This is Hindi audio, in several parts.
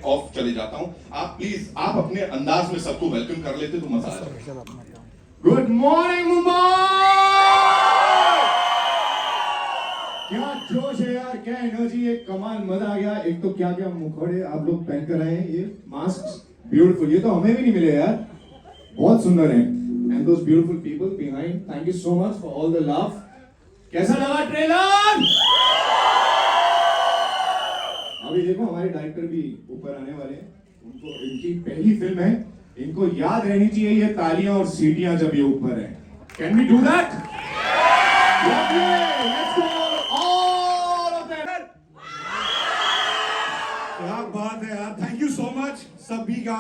ऑफ चले जाता हूं। आप प्लीज आप अपने अंदाज में सबको वेलकम कर लेते तो मजा आ जाए। Good morning Mumbai. क्या जोश है यार, क्या एनर्जी है, कमाल, मजा आ गया। एक तो क्या क्या मुखौड़े आप लोग पहन कर आए हैं, ये मास्क ब्यूटीफुल, ये तो हमें भी नहीं मिले यार, बहुत सुंदर है। And those beautiful people behind, thank you so much for all the love. कैसा लगा ट्रेलर? अभी देखो हमारे डायरेक्टर भी ऊपर आने वाले हैं, उनको इनकी पहली फिल्म है, इनको याद रहनी चाहिए ये तालियां और सीटियां जब ये ऊपर है। Can we do that? Let's go all of them. क्या बात है यार, थैंक यू सो मच सभी का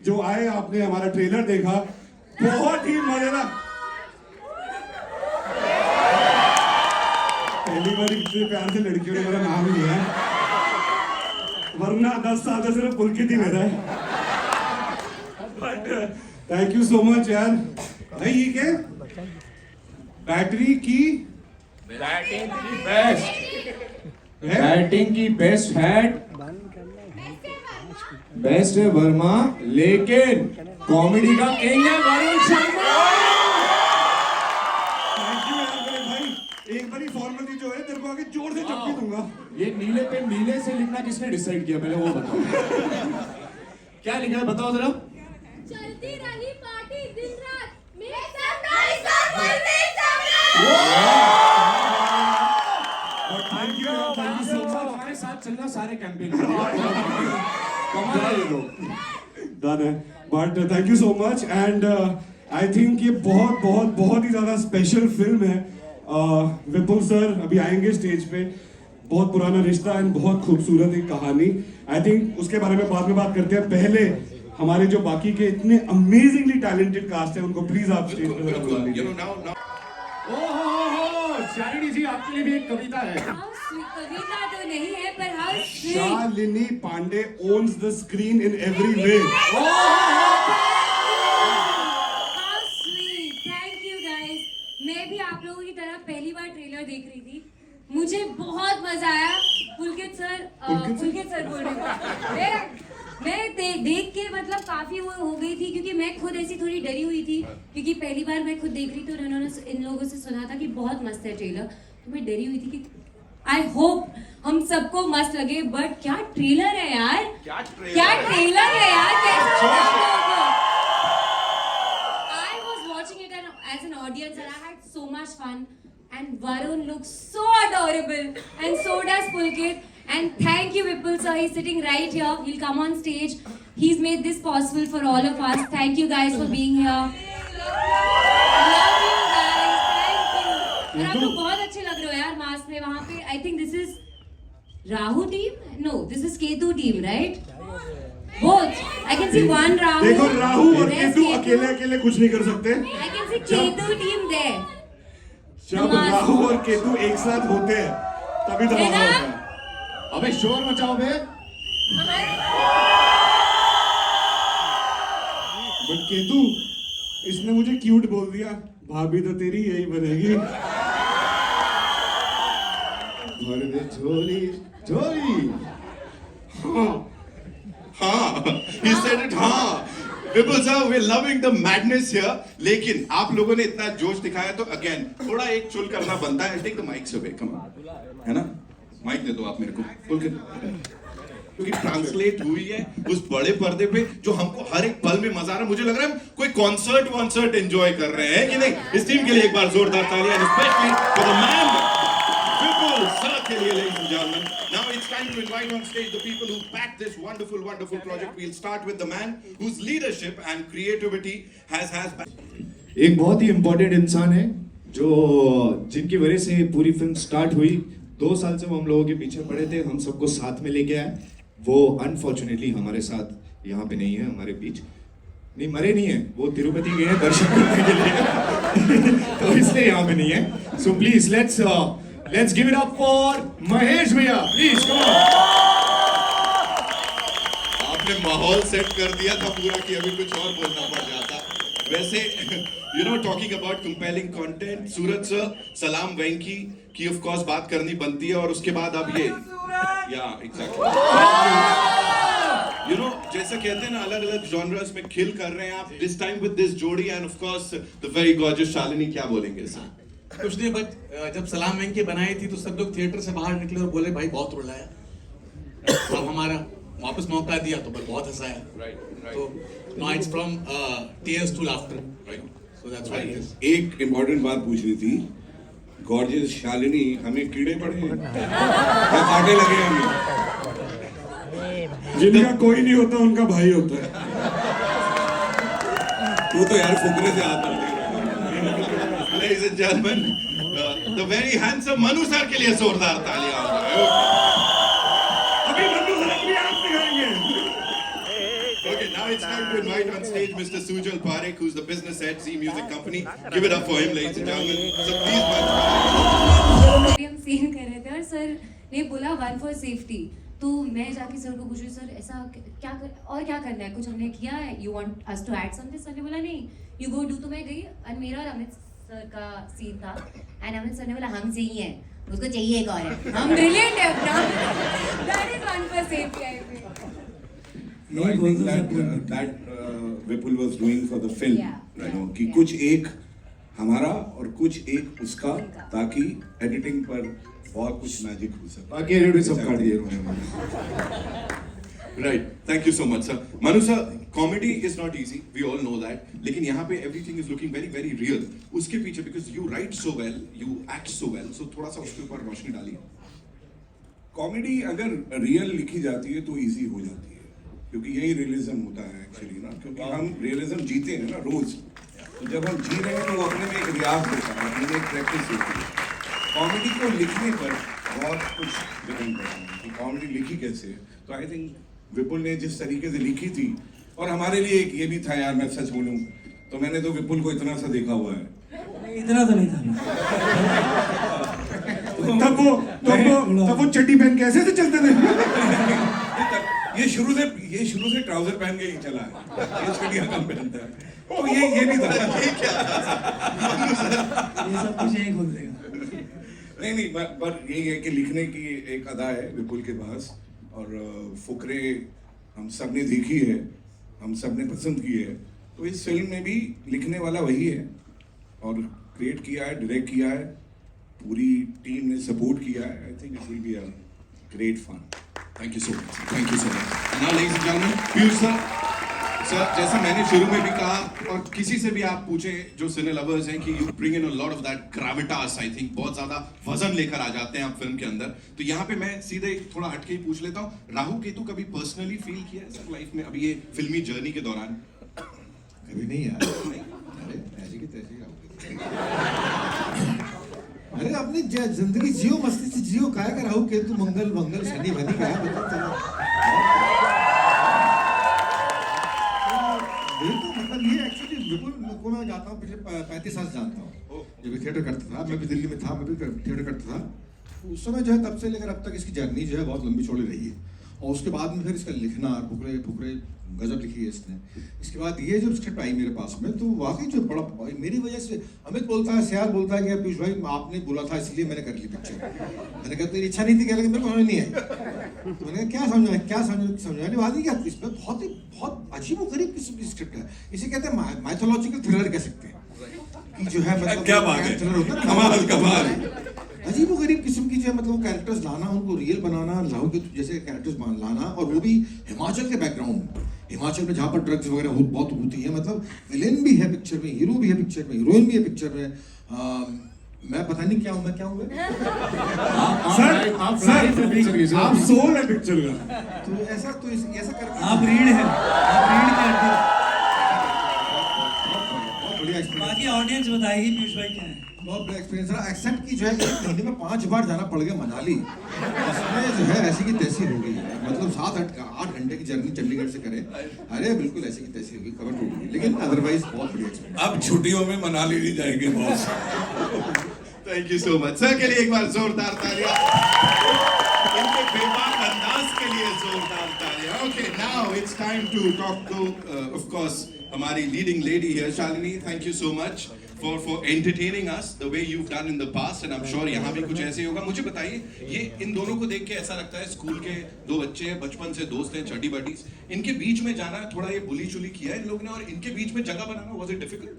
जो आए, आपने हमारा ट्रेलर देखा, बहुत ही मजेदार। पहली बार इतने प्यार से लड़कियों ने मेरा नाम लिया है, वरना 10 साल से सिर्फ पुलकित ही मेरा है। But thank you so much यार। भाई ये क्या बैटरी की बैटिंग की बेस्ट हैट, बेस्ट है वर्मा, लेकिन कॉमेडी का किंग है वरुण शर्मा। थैंक यू यार मेरे भाई, एक बारी फॉर्मली जो है तेरे को आगे जोर से चपटी दूंगा। ये नीले पे नीले से लिखना किसने डिसाइड किया, पहले वो बताओ। क्या लिखा है बताओ जरा। चलती रही पार्टी दिन रात, मेरे सनराइज और वनराइज sunrise. Thank you so much, हमारे साथ चलना सारे कैंपेन कमाल है ये लोग। डन है, but thank you so much and I think ये बहुत बहुत बहुत ही ज्यादा स्पेशल फिल्म है। विपुल सर अभी आएंगे स्टेज पे, बहुत पुराना रिश्ता एंड बहुत खूबसूरत एक कहानी। आई थिंक उसके बारे में बाद में बात करते हैं, पहले हमारे जो बाकी के इतने अमेजिंगली टैलेंटेड कास्ट है उनको प्लीज आप स्टेज पे जरा बुला लीजिए। ओहो शालिनी जी, आपके लिए भी एक कविता है। कविता तो नहीं है पर how sweet. Shalini Pandey owns the screen in every way. How sweet, thank you guys. मैं भी आप लोगों की तरह पहली बार ट्रेलर देख रही थी, मुझे बहुत मजा आया। पुलकित सर बोल रही हूँ मैं देख के मतलब काफी वो हो गई थी, क्योंकि मैं खुद ऐसी थोड़ी डरी हुई थी, क्योंकि पहली बार मैं खुद देख रही थी और उन्होंने इन लोगों से सुना था कि बहुत मस्त है ट्रेलर, तो मैं डरी हुई थी कि आई होप हम सबको मस्त लगे। बट क्या ट्रेलर है यार, क्या ट्रेलर है यार, कैसा लगा आप लोगों को? I was watching it as an audience and I had so much fun. And Varun looks so adorable, and so does Pulkit. And thank you, Vipul sir. He's sitting right here. He'll come on stage. He's made this possible for all of us. Thank you guys for being here. Love you guys. Thank you. और आप लोग बहुत अच्छे लग रहे हो यार मास्क में वहाँ पे. I think this is Rahu team. No, this is Ketu team, right? Both. I can see one Rahu. देखो राहु और There's केतु अकेले अकेले कुछ नहीं कर सकते। I can see Ketu team there. जब राहु और केतु एक साथ होते हैं तभी धमाका होता है। अबे शोर मचाओ बे। बट केतु, इसने मुझे क्यूट बोल दिया, भाभी तो तेरी यही बनेगी। भर दे झोली झोली। he said it, हाँ। Vipul sir, we're loving the madness here. लेकिन आप लोगों ने इतना जोश दिखाया तो अगेन थोड़ा एक चुल करना बनता है। Take the mics away, come on, है ना? माइक दे दो आप मेरे को, क्योंकि ट्रांसलेट हुई है उस बड़े पर्दे पे जो हमको हर एक पल में मजा आ रहा है। मुझे लग रहा है हम कोई कॉन्सर्ट एंजॉय कर रहे हैं कि नहीं। इस टीम के लिए एक बार जोरदार तालियां, specially for the man Vipul sir के लिए, ladies and gentlemen. Now it's time to invite on stage the people who backed this wonderful project. We'll start with the man whose leadership and creativity has एक बहुत ही इम्पोर्टेंट इंसान है जो जिनकी वजह से पूरी फिल्म स्टार्ट हुई। 2 साल से वो हम लोगों के पीछे पड़े थे, हम सबको साथ में लेके आए। वो अनफॉर्चुनेटली हमारे साथ यहाँ पे नहीं है, हमारे बीच नहीं, मरे नहीं है, वो तिरुपति गए हैं दर्शन करने के लिए तो इसलिए यहाँ पे नहीं है। So please let's give it up for Mahesh भैया, प्लीज कम ऑन। आपने माहौल सेट कर दिया था पूरा कि अभी कुछ और बोलना पड़ जाता। वैसे you know talking about compelling content, Suraj sir, सलाम वेंकी की ऑफ कोर्स बात करनी बनती है, और उसके बाद अब ये या एग्जैक्टली ऐसा कहते हैं ना, अलग अलग जॉनर्स में खिल कर रहे हैं आप दिस टाइम विद दिस जोड़ी end of course the very gorgeous Shalini, क्या बोलेंगे सर? कुछ नहीं, बट जब सलाम वेंकी बनाई थी तो सब लोग थिएटर से बाहर निकले और बोले भाई बहुत रुलाया। अब हमारा वापस मौका दिया तो बहुत हंसाया। तो now it's from tears to laughter, so that's why it is. एक इम्पोर्टेंट बात पूछनी थी, गॉर्जियस शालिनी, हमें कीड़े पड़े हैं या कांटे लगे हैं हमें? जिनका कोई नहीं होता उनका भाई होता है। तू तो यार फुकरे से आता है। Ladies and gentlemen, the very handsome Manu sir के लिए जोरदार तालियां। अभी मनु सर अपनी आप दिखाएंगे। Okay, now it's time to invite on stage Mr. Sujal Parekh, who's the business head, Z Music Company. Give it up for him, ladies and gentlemen. So please, हम सीन कर रहे थे और सर ने बोला वन फॉर सेफ्टी। तो मैं जाके सर को पूछ रही, सर ऐसा क्या करना है, कुछ हमने किया है, you want us to add something? Sir ने बोला नहीं, यू गो डू। तो मैं गई और मेरा और अमित सर का सीन था एंड अमित सर ने बोला हम सही हैं, उसको चाहिए एक और है, हम ब्रिलियंट है अपना। That is one for safety I think. No, I think that Vipul was doing for the film, you know, कि कुछ एक हमारा और कुछ एक उसका, ताकि एडिटिंग पर बहुत कुछ मैजिक हो सके। बाकी एडिट भी सब काट दिए उन्होंने। right. Thank you so much, sir. Manu sir, comedy is not easy. We all know that. लेकिन यहाँ पे everything is looking very, very real. उसके पीछे because you write so well, you act so well, so थोड़ा सा उसके ऊपर रोशनी डालिए। कॉमेडी अगर रियल लिखी जाती है तो इजी हो जाती है, क्योंकि यही रियलिज्म होता है एक्चुअली ना, क्योंकि हम रियलिज्म जीते हैं ना रोज। तो जब हम जी रहे हैं तो वो अपने में एक रियाज होता है, अपने में एक प्रैक्टिस होती है। कॉमेडी को लिखने पर बहुत कुछ डिपेंड करता है कि कॉमेडी लिखी कैसे है। तो आई थिंक विपुल ने जिस तरीके से लिखी थी, और हमारे लिए एक ये भी था यार, मैं सच बोलूं तो मैंने तो विपुल को इतना सा देखा हुआ है। इतना तो नहीं था। तब वो चड्डी पहन के ऐसे चलते थे। ये शुरू से ट्राउजर पहन के ही चला है, ये चड्डियां कम पहनता है। तो ये भी था। ये क्या था? ये सब कुछ यही खोल देगा। नहीं, पर यही है कि लिखने की एक अदा है विपुल के पास, और फुकरे हम सब ने देखी है, हम सब ने पसंद की है। तो इस फिल्म में भी लिखने वाला वही है, और क्रिएट किया है, डायरेक्ट किया है, पूरी टीम ने सपोर्ट किया है। I think it will be a great fun. Thank you so much. Thank you so much. And now, ladies and gentlemen, Piyush sir. Sir, जैसा मैंने शुरू में भी कहा, और किसी से भी आप पूछे जो सिने लवर्स हैं, कि you bring in a lot of that Gravitas, I think बहुत ज्यादा वजन लेकर आ जाते हैं आप फिल्म के अंदर। तो यहाँ पे मैं सीधे थोड़ा हटके ही पूछ लेता हूँ, राहु केतु कभी पर्सनली फील किया है सर लाइफ में, अभी ये फिल्मी जर्नी के दौरान? कभी नहीं यार, अरे ऐसे की तैसे ही राहु केतु। अरे अपनी जिंदगी जियो, मस्ती से जियो, काय का राहु केतु मंगल मंगल शनि बनी का है, मतलब ये एक्चुअली विपुल को मैं जाता हूँ, पिछले 35 साल से जानता हूँ। जब ये थिएटर करता था, मैं भी दिल्ली में था, मैं भी थिएटर करता था, उस समय जो है तब से लेकर अब तक इसकी जर्नी जो है बहुत लंबी चौड़ी रही है। और उसके बाद में फिर इसका लिखना, फुकरे फुकरे गजब लिखी है इसने। इसके बाद ये जब स्क्रिप्ट आई मेरे पास में, तो वाकई जो बड़ा मेरी वजह से अमित बोलता है, सियार बोलता है कि पीयूष भाई आपने बोला था इसलिए मैंने कर ली पिक्चर। मैंने कहा तेरी इच्छा नहीं थी, लेकिन मेरे को समझ नहीं आई। तो मैंने कहा क्या समझाने वाली क्या, इसमें बहुत अजीब व गरीब किस्म की स्क्रिप्ट है। इसे कहते हैं माइथोलॉजिकल थ्रिलर कह सकते हैं, कि जो है मतलब क्या बात है, थ्रिलर होता है, कमाल। अजीब गरीब किस्म की जो है मतलब कैरेक्टर्स लाना, उनको रियल बनाना, राहु केतु जैसे कैरेक्टर्स लाना, और वो भी हिमाचल के बैकग्राउंड, हिमाचल में जहाँ पर ड्रग्स वगैरह बहुत होती है। मतलब विलेन भी है पिक्चर में, हीरो भी है पिक्चर में, हीरोइन भी है पिक्चर में। मैं पता नहीं क्या हूँ, मैं क्या हूँ आप सोल है पिक्चर का। तो ऐसा करके आप रीड है, आप रीड करते। बहुत बढ़िया एक्सपीरियंस, बाकी ऑडियंस बताएगी पीयूष भाई क्या है। बहुत बड़ा एक्सपीरियंस रहा। एक्सेप्ट की जो है 1 महीने में 5 बार जाना पड़ गया मनाली, उसमें जो है ऐसी की तैसी हो गई। मतलब 7-8 घंटे की जर्नी चंडीगढ़ से करें, अरे बिल्कुल ऐसी की तैसी हो गई, कवर टूट गई। लेकिन अदरवाइज बहुत बढ़िया एक्सपीरियंस। अब छुट्टियों में मनाली नहीं जाएंगे boss. Thank you so much sir, के लिए एक बार जोरदार तालियां, इनके बेबाक अंदाज के लिए जोरदार तालियां। Okay, now it's time to talk to of course हमारी लीडिंग लेडी है Shalini. Thank you so much for entertaining us the way you've done in the past, and I'm sure यहाँ भी कुछ ऐसे ही होगा. मुझे बताइए, ये इन दोनों को देख के ऐसा लगता है स्कूल के दो बच्चे हैं, बचपन से दोस्त हैं, चड्डी बडीज, इनके बीच में जाना थोड़ा ये बुली चुली किया है इन लोगों ने, और इनके बीच में जगह बनाना was it difficult?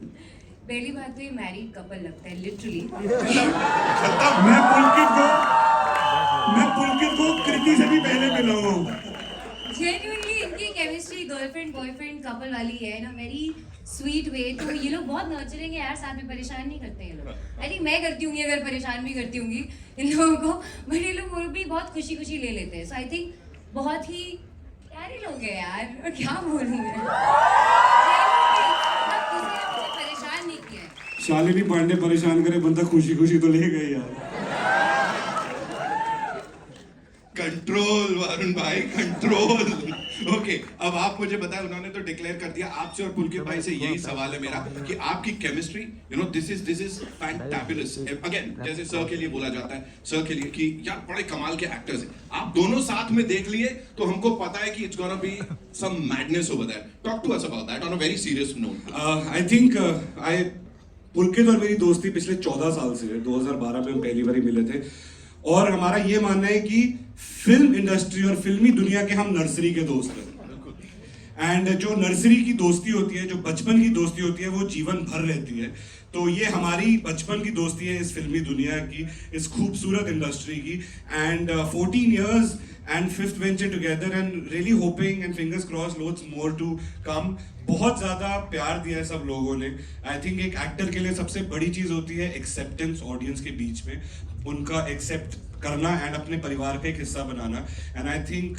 पहली बात तो ये मैरिड कपल लगता है लिटरली. मैं पुलकित को कृति से भी पहले मिला हूँ. जेन्युइनली इनकी केमिस्ट्री गर्लफ्रेंड बॉयफ्रेंड कपल वाली है ना, वेरी स्वीट वे. तो ये लोग बहुत नर्चरिंग है यार, साथ में परेशान नहीं करते ये लोग. आई थिंक मैं करती होंगी, अगर परेशान भी करती होंगी इन लोगों को, बट ये लोग वो भी बहुत खुशी खुशी ले लेते हैं. सो आई थिंक बहुत ही प्यारे लोग हैं यार, और क्या बोलूं मैं. मतलब किसी ने मुझे परेशान नहीं किया है. शालिनी पांडे परेशान करे बंदा खुशी खुशी तो ले गए यार. कंट्रोल वरुण भाई, कंट्रोल. ओके, अब आप मुझे बताएं, उन्होंने तो डिक्लेयर कर दिया. आपसे और पुलकित भाई से यही सवाल है मेरा कि आपकी chemistry, you know, this is fantabulous. Again, जैसे सर के लिए बोला जाता है, सर के लिए कि यार बड़े कमाल के एक्टर्स हैं. आप दोनों साथ में देख लिए तो हमको पता है कि it's gonna be some madness over there. Talk to us about that on a very serious note. I think Pulkit और मेरी दोस्ती पिछले 14 साल से है. 2012 में हम पहली बार मिले थे, और हमारा ये मानना है कि फिल्म इंडस्ट्री और फिल्मी दुनिया के हम नर्सरी के दोस्त हैं. एंड जो नर्सरी की दोस्ती होती है, जो बचपन की दोस्ती होती है, वो जीवन भर रहती है. तो ये हमारी बचपन की दोस्ती है इस फिल्मी दुनिया की, इस खूबसूरत इंडस्ट्री की. And 14 years and fifth venture together, and really hoping and fingers crossed loads more to come. बहुत ज़्यादा प्यार दिया है सब लोगों ने. आई थिंक एक एक्टर के लिए सबसे बड़ी चीज़ होती है एक्सेप्टेंस ऑडियंस के बीच में, उनका एक्सेप्ट करना एंड अपने परिवार का एक हिस्सा बनाना. And I think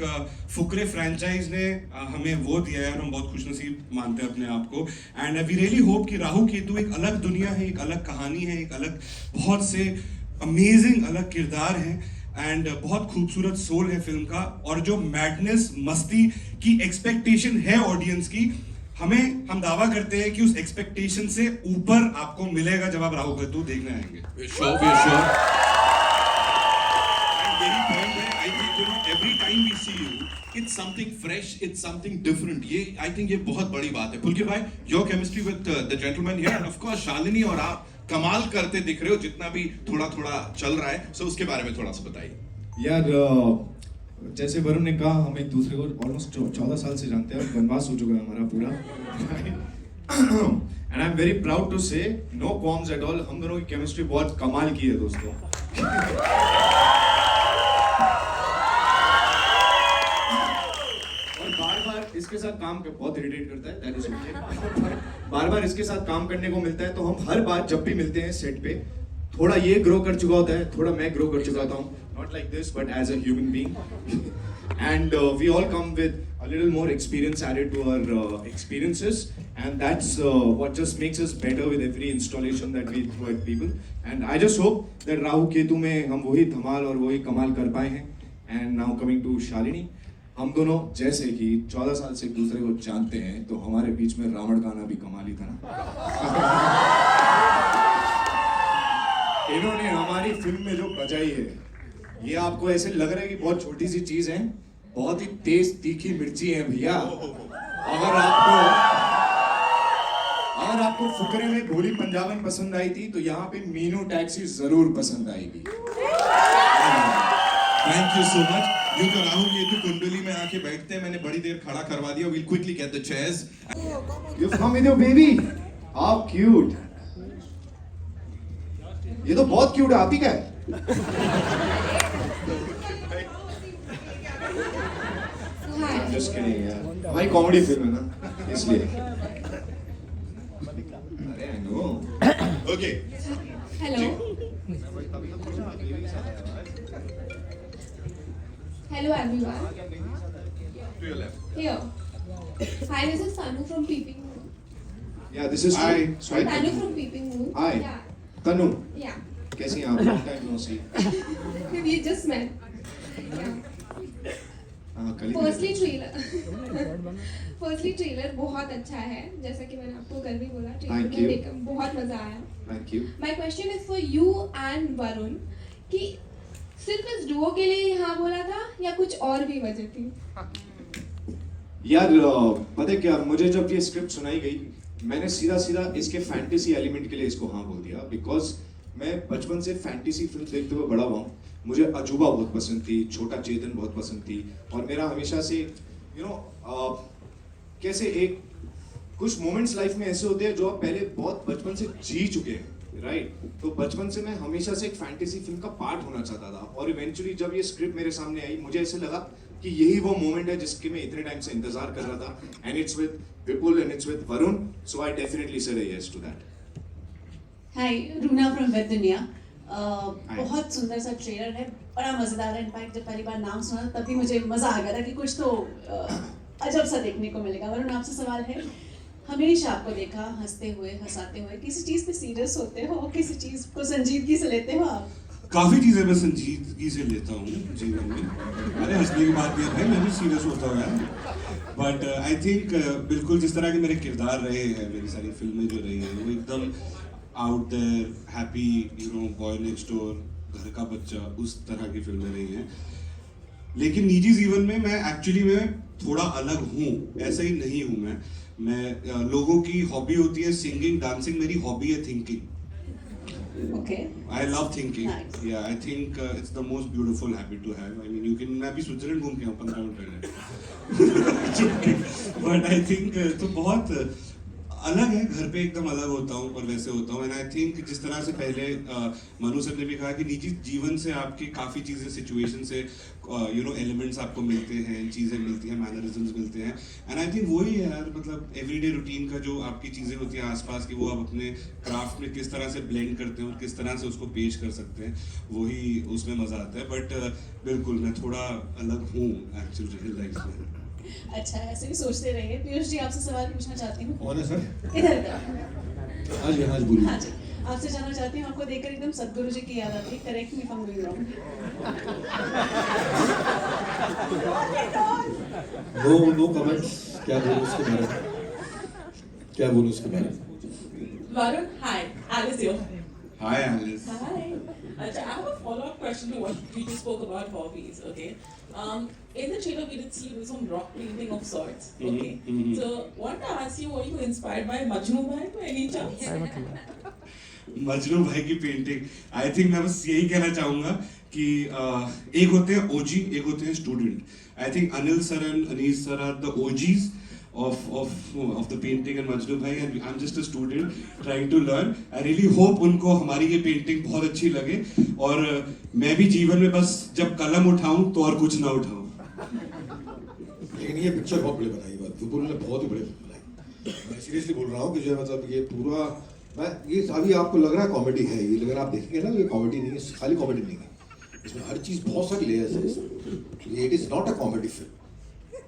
Fukrey franchise ने हमें वो दिया है, और हम बहुत खुशनसीब मानते हैं अपने आप को. एंड वी रियली होप कि राहु केतु एक अलग दुनिया है, एक अलग कहानी है, एक अलग बहुत से अमेजिंग अलग किरदार हैं, एंड बहुत खूबसूरत सोल है फिल्म का. और जो मैडनेस मस्ती की एक्सपेक्टेशन है ऑडियंस की, हम दावा करते हैं कि उस एक्सपेक्टेशन से ऊपर आपको मिलेगा जब आप राहु केतु देखने आएंगे. We're sure. And very point है, I think, you know, every time we see you, it's something fresh, it's something different. ये I think ये बहुत बड़ी बात है. पुलकित भाई, your chemistry with the gentleman here, and of course Shalini और आप कमाल करते दिख रहे हो, जितना भी थोड़ा चल रहा है. सो उसके बारे में थोड़ा सा बताइए. यार जैसे वरुण ने कहा, हम एक दूसरे को ऑलमोस्ट 14 साल से जानते हैं, वनवास हो चुका है हमारा पूरा. And I am very proud to say, no qualms at all, हम दोनों की केमिस्ट्री बहुत कमाल की है दोस्तों. और बार-बार इसके साथ काम कर बहुत इरिटेट करता है, दैट इज ओके. बार-बार इसके साथ काम करने को मिलता है, तो हम हर बार जब भी मिलते हैं सेट पे, थोड़ा ये ग्रो कर चुका होता है, थोड़ा मैं ग्रो कर चुका हूँ. Not like this, but as a human being. And we all come with a little more experience added to our experiences, and that's what just makes us better with every installation that we throw at people. And I just hope that Rahu Ketu में हम वही धमाल और वही कमाल कर पाए हैं. And now coming to Shalini, हम दोनों जैसे कि 14 साल से एक दूसरे को जानते हैं, तो हमारे बीच में रावण गाना भी कमाल ही था ना. इन्होंने हमारी फिल्म में जो बजाई है, ये आपको ऐसे लग रहा है कि बहुत छोटी सी चीज है, बहुत ही तेज तीखी मिर्ची है भैया. अगर आपको फुकरे में भोली पंजाबन पसंद आई थी, तो यहाँ पे मीनू टैक्सी जरूर पसंद आएगी. Thank you so much. ये जो राहु केतु कुंडली में आके बैठते हैं, मैंने बड़ी देर खड़ा करवा दिया. We'll quickly get the chairs. You come with your baby. How cute. ये तो बहुत क्यूट है. आप ही क्या है? Just kidding यार. हमारी कॉमेडी फिल्म है ना, इसलिए. अरे I know. Okay. Hello. Hello everyone. To your left. Here. Hi, this is Tanu from Peeping Moon. Yeah, this is Hi. Tanu from Peeping Moon. Hi. Yeah. Tanu, Yeah. कैसी हैं आप? Long time no see. We just met. Yeah. हाँ, कल ही Firstly trailer बहुत अच्छा है, जैसा कि मैंने आपको कल भी बोला. Thank trailer you. देखकर बहुत मजा आया. Thank you. My question is for you and Varun कि सिर्फ इस डुओ के लिए यहाँ बोला था या कुछ और भी वजह थी? यार पता है क्या, मुझे जब ये स्क्रिप्ट सुनाई गई, मैंने सीधा सीधा इसके फैंटेसी एलिमेंट के लिए इसको हाँ बोल दिया, बिकॉज मैं बचपन से फैंटेसी फिल्म देखते हुए बड़ा हुआ हूँ। मुझे अजूबा बहुत पसंद थी, छोटा चेतन बहुत पसंद थी, और मेरा हमेशा से कैसे एक कुछ मोमेंट्स लाइफ में ऐसे होते हैं जो आप पहले बहुत बचपन से जी चुके हैं, राइट? तो बचपन से मैं हमेशा से एक फैंटेसी फिल्म का पार्ट होना चाहता था, और इवेंचुअली जब ये स्क्रिप्ट मेरे सामने आई, मुझे ऐसे लगा कि यही वो मोमेंट है जिसके मैं इतने टाइम से इंतजार कर रहा था, and it's with Vipul and it's with Varun, so I definitely said a yes to that. Hi, Runa from Webdunia. बहुत सुंदर सा ट्रेलर है, बड़ा मजेदार है। इनफैक्ट जब पहली बार नाम सुना तब भी मुझे मजा आ गया था कि कुछ तो अजब सा देखने को मिलेगा। वरुण, आपसे सवाल है, हमेशा आपको देखा हंसते हुए, हंसाते हुए, किसी चीज पे सीरियस होते हो, किसी चीज को संजीदगी से लेते हो आप? काफी चीजें मैं संजीदगी से लेता हूँ जीवन में। अरे हंसने की बात नहीं है भाई, मैं भी सीरियस होता हूँ यार। बट आई थिंक बिल्कुल जिस तरह के मेरे किरदार रहे हैं, मेरी सारी फिल्में जो रही हैं, वो एकदम out there, happy, boy next door, घर का बच्चा, उस तरह की फिल्में रही हैं। लेकिन निजी जीवन में मैं थोड़ा अलग हूँ, ऐसा ही नहीं हूँ मैं लोगों की हॉबी होती है सिंगिंग, डांसिंग, मेरी हॉबी है thinking. Okay. I love thinking. Nice. Yeah, I think it's the most beautiful habit to have. I mean, you can. मैं अभी स्विट्जरलैंड घूम के आऊँ 15 मिनट पहले। But I think तो बहुत अलग है, घर पे एकदम अलग होता हूँ और वैसे होता हूँ। एंड आई थिंक जिस तरह से पहले मनु सर ने भी कहा कि निजी जीवन से आपके काफ़ी चीज़ें, सिचुएशन से एलिमेंट्स आपको मिलते हैं, चीज़ें मिलती हैं, मैनरिज्म्स मिलते हैं। एंड आई थिंक वही है यार, मतलब एवरीडे रूटीन का जो आपकी चीज़ें होती हैं आसपास की, वो आप अपने क्राफ्ट में किस तरह से ब्लेंड करते हैं और किस तरह से उसको पेश कर सकते हैं, वही उसमें मज़ा आता है। बट बिल्कुल मैं थोड़ा अलग हूँ एक्चुअल रियल लाइफ में। अच्छा, ऐसे भी सोचते रहिए। पीयूष जी, आपसे सवाल पूछना चाहती हूँ। कौन है सर? इधर हाँ जी, हाँ जी, बोलिए। हाँ जी, आपसे जानना चाहती हूँ, आपको देखकर एकदम सदगुरु जी की याद आती है। Correct me if I am going wrong. No comments. क्या बोलूं उसके बारे में? Varun, hi, Alice here. Hi Alice. Hi. I have a follow-up question to what we just spoke about hobbies. Okay. In the trailer, we did see some rock painting of sorts. Okay. So, want to ask you, were you inspired by Majnu Bhai by any chance? Majnu भाई की पेंटिंग, आई थिंक मैं बस यही कहना चाहूंगा कि एक होते हैं ओजी, एक होते हैं student. I think Anil sir and Anees sir are the OGs of the painting and Majnu bhai, and I'm just a student trying to learn. I really hope उनको हमारी ये पेंटिंग बहुत अच्छी लगे, और मैं भी जीवन में बस जब कलम उठाऊं तो और कुछ ना उठाऊं। लेकिन ये पिक्चर बहुत बड़े बनाई, विपुल ने बहुत ही बड़े बनाई। मैं सीरियसली बोल रहा हूँ कि जो है मतलब ये पूरा, मैं ये अभी आपको लग रहा है कॉमेडी है ये, लेकिन आप देखेंगे ना, ये कॉमेडी नहीं है, खाली कॉमेडी नहीं है, इसमें हर चीज़, बहुत सारे लेयर्स है। ये it is not a comedy film.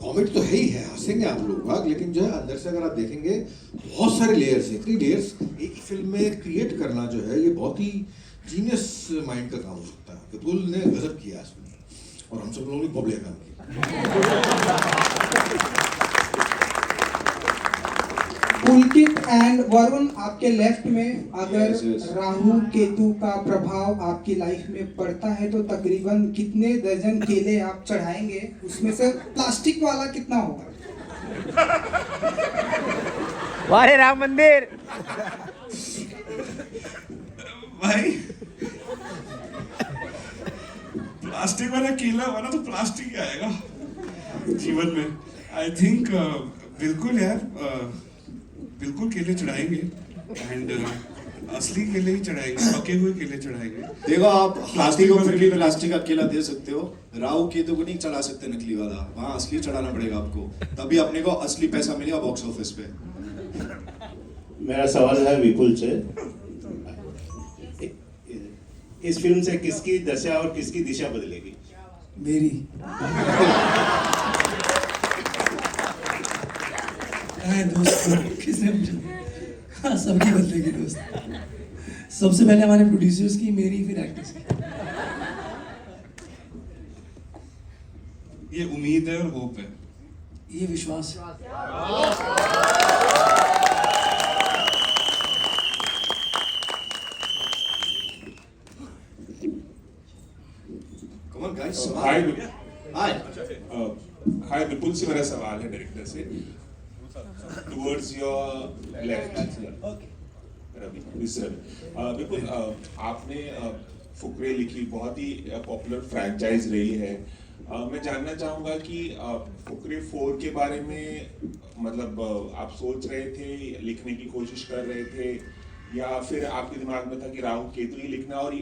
Comedy तो है ही है, हंसेंगे आप लोग, लेकिन जो है अंदर से अगर आप देखेंगे बहुत सारे लेयर्स हैं। इतनी लेयर्स एक फिल्म में क्रिएट करना जो है, ये बहुत ही जीनियस माइंड का काम हो सकता है। विपुल ने गजब किया इसमें, और हम सब लोगों ने बहुत बढ़िया काम किया। पुलकित एंड वरुण, आपके लेफ्ट में अगर Yes. राहु केतु का प्रभाव आपकी लाइफ में पड़ता है तो तकरीबन कितने दर्जन केले आप चढ़ाएंगे? उसमें से प्लास्टिक वाला कितना होगा? वारे राम मंदिर भाई प्लास्टिक वाला केला वाला तो प्लास्टिक ही आएगा जीवन में। आई थिंक बिल्कुल यार, बिल्कुल केले चढ़ाएंगे, एंड असली केले ही चढ़ाएंगे, पके हुए केले चढ़ाएंगे। देखो, आप प्लास्टिक को फिर भी प्लास्टिक का केला दे सकते हो, राहु केतु को नहीं चढ़ा सकते नकली वाला, वहाँ असली चढ़ाना पड़ेगा आपको, तभी अपने को असली पैसा मिलेगा बॉक्स ऑफिस पे। मेरा सवाल है विपुल से, इस फिल्म से किसकी दशा और किसकी दिशा बदलेगी? मेरी। दोस्त किसने पूछा? हाँ, सबकी बदलेगी दोस्त। सबसे पहले हमारे प्रोड्यूसर्स की, मेरी, फिर एक्टर्स की। ये उम्मीद है और होप है, ये विश्वास है। Come on guys, hi Hi. हाय, विपुल से मेरा सवाल है डायरेक्टर से। towards your left. Ravi, this Ravi. विपुल, आपने फुकरे लिखी, बहुत ही पॉपुलर फ्रैंचाइज रही है। मैं जानना चाहूंगा कि फुकरे 4 के बारे में मतलब आप सोच रहे थे, लिखने की कोशिश कर रहे थे, या फिर आपके दिमाग में था कि राहु केतु ही लिखना, और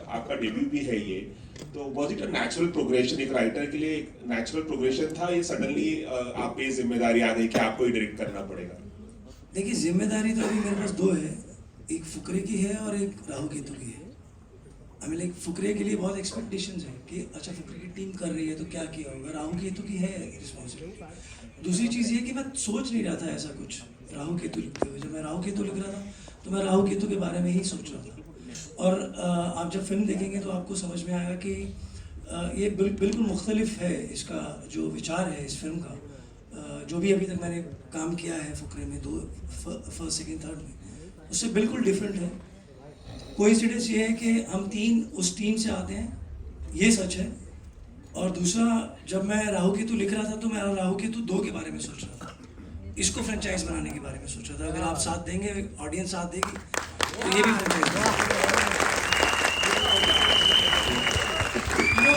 आपका डेब्यू भी है ये, तो was it a natural progression, एक राइटर के लिए एक नेचुरल प्रोग्रेशन था, ये सडनली आप पे जिम्मेदारी आ गई कि आपको ही डायरेक्ट करना पड़ेगा? देखिए, जिम्मेदारी तो अभी मेरे पास 2 है, एक फुकरे की है और एक राहु केतु की है। आई मीन लाइक फुकरे के लिए बहुत एक्सपेक्टेशंस है कि अच्छा फुकरे की टीम कर रही है तो क्या किया होगा, राहु केतु की है रिस्पॉन्सिबिलिटी। दूसरी चीज़ ये कि मैं सोच नहीं रहा था ऐसा कुछ राहु केतु लिखते हुए। जब मैं राहु केतु लिख रहा था तो मैं राहु केतु के बारे में ही सोच रहा था। और आप जब फिल्म देखेंगे तो आपको समझ में आएगा कि ये बिल्कुल मुख्तलिफ है, इसका जो विचार है इस फिल्म का, जो भी अभी तक मैंने काम किया है फुकरे में, 2 फर्स्ट सेकेंड थर्ड में, उससे बिल्कुल डिफरेंट है। कोइंसिडेंस ये है कि हम 3 उस टीम से आते हैं, ये सच है। और दूसरा, जब मैं राहु केतु लिख रहा था तो मैं राहु केतु 2 के बारे में सोच रहा था, इसको फ्रेंचाइज बनाने के बारे में सोच रहा था। अगर आप साथ देंगे, ऑडियंस साथ देगी, तो ये भी franchise.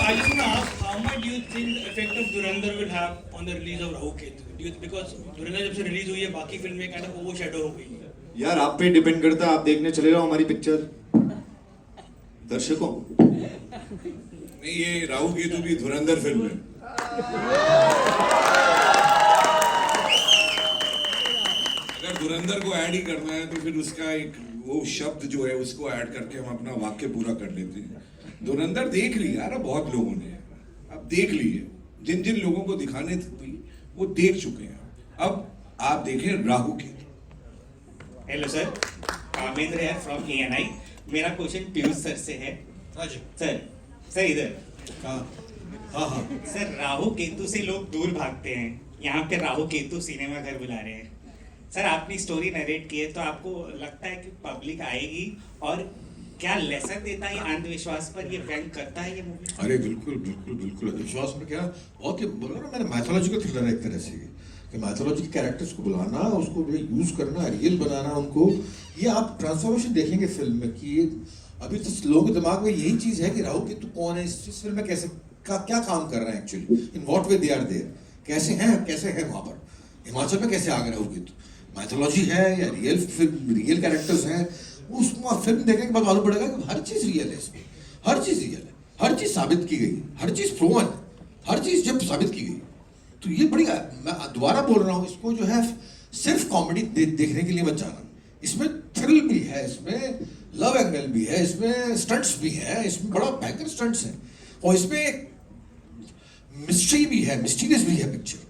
I just want to ask, how much do you think the effect of Dhurandhar will have on the release of Rahu Ketu? Because Dhurandhar जब से रिलीज हुई है, बाकी फिल्में kind of overshadow हो गई है। यार आप पे डिपेंड करता है, आप देखने चले जाओ हमारी पिक्चर। दर्शकों, नहीं, ये राहु केतु भी धुरंधर फिल्म है। अगर धुरंधर को ऐड ही करना है तो फिर उसका एक वो शब्द जो है उसको ऐड करके हम अपना वाक्य पूरा कर लेते हैं। धुरंधर देख लिया यार बहुत लोगों ने, अब देख लिए, जिन जिन लोगों को दिखाने थी वो देख चुके हैं। अब आप देखें राहु केतु। हेलो सर, कामेंद्र है फ्रॉम ANI। मेरा क्वेश्चन पीयूष सर से है। सर इधर। हाँ सर, राहु केतु से लोग दूर भागते हैं, यहाँ पे राहु केतु सिनेमा घर बुला रहे हैं। सर, आपने स्टोरी नरेट की है तो आपको लगता है कि पब्लिक आएगी, और क्या लेसन देता है अंधविश्वास पर, ये व्यंग करता है ये मूवी? अरे बिल्कुल बिल्कुल बिल्कुल, अंधविश्वास में क्या, बहुत ही बोला ना मैंने, मैथोलॉजिकल थ्रिलर है एक तरह से कि मैथोलॉजी के कैरेक्टर्स को बुलाना, उसको यूज करना, रियल बनाना उनको। ये आप ट्रांसफॉर्मेशन देखेंगे फिल्म में कि अभी तो लोगों के दिमाग में यही चीज है कि राहु केतु कौन है, इस फिल्म में कैसे क्या काम कर रहे हैं, actually in what way they are there, कैसे हैं वहां पर, हिमाचल में कैसे आ गए राहु केतु, मैथोलॉजी है या रियल कैरेक्टर्स हैं। उसको फिल्म देखने के बाद मालूम पड़ेगा कि हर चीज रियल है इसमें, हर चीज रियल है, हर चीज साबित की गई, हर चीज प्रूवन, हर चीज जब साबित की गई तो ये बड़ी, मैं दोबारा बोल रहा हूँ, इसको जो है सिर्फ कॉमेडी देखने के लिए मत जाना, इसमें थ्रिल भी है, इसमें लव एंगल भी है, इसमें स्टंट्स भी है, इसमें बड़ा भयंकर स्टंट्स है, और इसमें मिस्ट्री भी है, मिस्टीरियस भी है पिक्चर।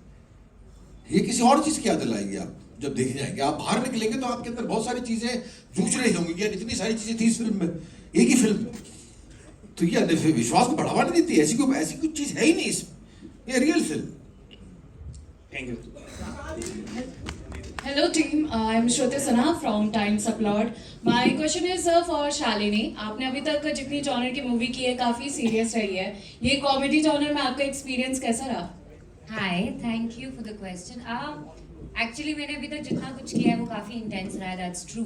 ये किसी और चीज की याद दिलाएगी आप जब देखे जाएंगे। आप बाहर निकलेंगे तो आपके अंदर बहुत सारी चीजें जूझ रही होंगी, यार इतनी सारी चीजें थी इस फिल्म में, एक ही फिल्म में, तो ये विश्वास को बढ़ावा नहीं देती, ऐसी कुछ चीज है ही नहीं इसमें, ये real film. Thank you. Hello team, I'm Shruti Sinha from Times Applaud. My question is for Shalini. आपने अभी तक जितनी जॉनर की मूवी की है काफ़ी सीरियस रही है, ये कॉमेडी जॉनर में आपका एक्सपीरियंस कैसा रहा? Hi, thank you for the question. Actually मैंने अभी तक जितना कुछ किया है वो काफ़ी इंटेंस रहा है, दैट्स ट्रू।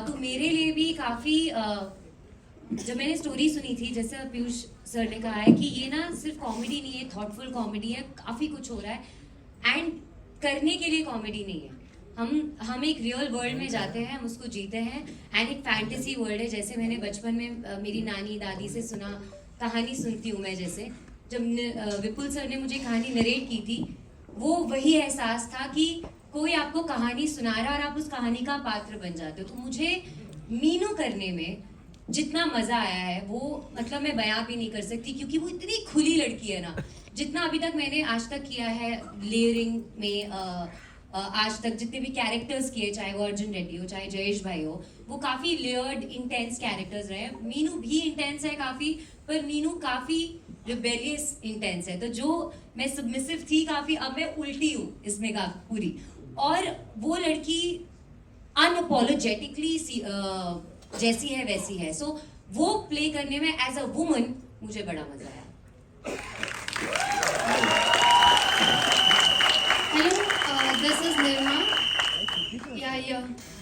तो मेरे लिए भी काफ़ी जब मैंने स्टोरी सुनी थी, जैसे पीयूष सर ने कहा है कि ये ना सिर्फ कॉमेडी नहीं है, थॉटफुल कॉमेडी है, काफ़ी कुछ हो रहा है, एंड करने के लिए कॉमेडी नहीं है। हम एक रियल वर्ल्ड में जाते हैं, हम उसको जीते हैं, एंड एक फैंटेसी वर्ल्ड है। जैसे मैंने बचपन में मेरी नानी दादी से सुना, कहानी सुनती हूँ मैं, जैसे जब विपुल सर ने मुझे कहानी नरेट की थी, वो वही एहसास था कि कोई आपको कहानी सुना रहा है और आप उस कहानी का पात्र बन जाते हो। तो मुझे मीनू करने में जितना मज़ा आया है वो मतलब मैं बयां भी नहीं कर सकती, क्योंकि वो इतनी खुली लड़की है ना। जितना अभी तक मैंने आज तक किया है लेयरिंग में, आज तक जितने भी कैरेक्टर्स किए, चाहे वो अर्जुन रेड्डी हो, चाहे जयेश भाई हो, वो काफ़ी लेयर्ड इंटेंस कैरेक्टर्स रहे। मीनू भी इंटेंस है काफ़ी, पर मीनू काफ़ी रिबेलियस इंटेंस है। तो जो मैं सबमिसिव थी काफ़ी, अब मैं उल्टी हूँ इसमें का पूरी, और वो लड़की अनअपोलोजेटिकली जैसी है वैसी है। सो वो प्ले करने में एज अ वुमन मुझे बड़ा मजा आया। Hello, this is Nirma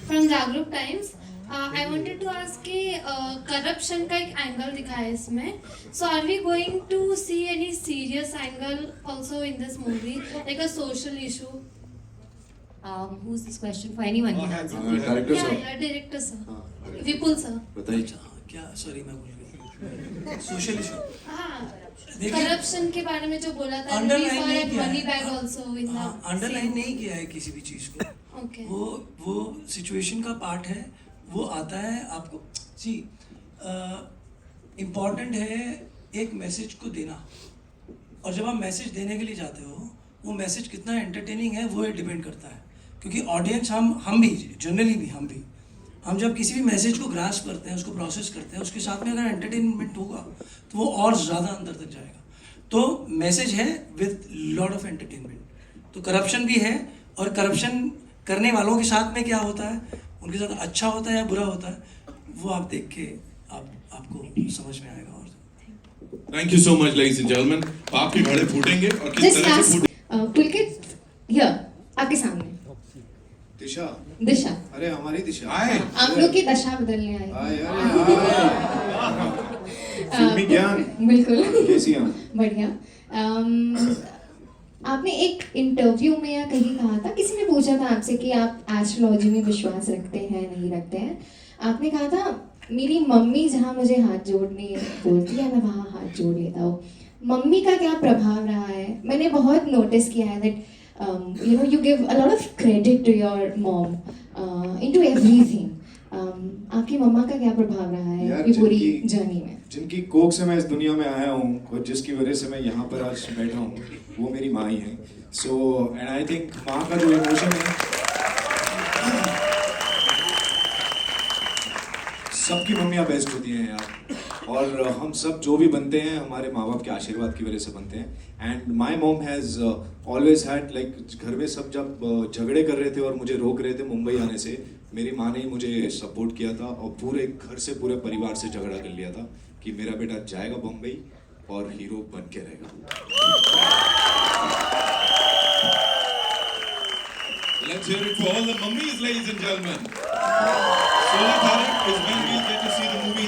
from Jagruk times. I wanted to ask कि करप्शन का एक एंगल दिखा है इसमें, so are we going to see any serious angle also in this movie, like a social issue? Who is this question for? Anyone can answer. Director Yeah, साहब yeah, director sir. Vipul sir. बताइए। क्या सॉरी मैं भूल गया सोशल इशू हाँ, देखिए- करप्शन के बारे में जो बोला था, अंडरलाइन नहीं किया मनी है। Bag also in the underline नहीं किया है किसी भी चीज को। ओके। वो सिचुएशन का पार्ट है, वो आता है आपको। जी इम्पॉर्टेंट है एक मैसेज को देना, और जब आप मैसेज देने के लिए जाते हो वो मैसेज कितना एंटरटेनिंग है वो डिपेंड करता है, क्योंकि ऑडियंस हम भी जनरली भी हम जब किसी भी मैसेज को ग्रास्प करते हैं, उसको प्रोसेस करते हैं, उसके साथ में अगर एंटरटेनमेंट होगा तो वो और ज़्यादा अंदर तक जाएगा। तो मैसेज है विद लॉट ऑफ एंटरटेनमेंट। तो करप्शन भी है, और करप्शन करने वालों के साथ में क्या होता है, उनके साथ अच्छा होता है या बुरा होता है, वो आप देख के आपको समझ में आएगा। और thank you so much ladies and gentleman. आपके घड़े फूटेंगे और किस Just तरह से ask, फूटेंगे? पुलकित, here, आपके सामने दिशा दिशा, अरे हमारी दिशा आए आप लोग की दशा बदलने आई। आए फिल्मी ज्ञान बिल्कुल कैसी हैं? बढ़िया। आपने एक इंटरव्यू में या कहीं कहा था, किसी ने पूछा था आपसे कि आप एस्ट्रोलॉजी में विश्वास रखते हैं नहीं रखते हैं, आपने कहा था मेरी मम्मी जहाँ मुझे हाथ जोड़ने बोलती है मैं वहाँ हाथ जोड़ लेता हूँ। मम्मी का क्या प्रभाव रहा है? मैंने बहुत नोटिस किया है that you give a lot of credit to your mom into everything. आपकी मम्मा का क्या प्रभाव रहा है यार, ये पूरी जिनकी- जर्नी में? जिनकी कोख से मैं इस दुनिया में आया हूँ और जिसकी वजह से मैं यहाँ पर आज बैठा हूँ, वो मेरी माँ ही है। सो एंड आई थिंक माँ का जो इमोशन है, सबकी मम्मियाँ बेस्ट होती हैं यार, और हम सब जो भी बनते हैं हमारे माँ बाप के आशीर्वाद की वजह से बनते हैं। And my mom has always had like, घर में सब जब झगड़े कर रहे थे और मुझे रोक रहे थे मुंबई आने से, मेरी माँ ने ही मुझे सपोर्ट किया था और पूरे घर से पूरे परिवार से झगड़ा कर लिया था कि मेरा बेटा जाएगा बम्बई और हीरो बन के रहेगा। Let's hear it for all the mummies, ladies and gentlemen. Solar Tharak is when we get to see the movie.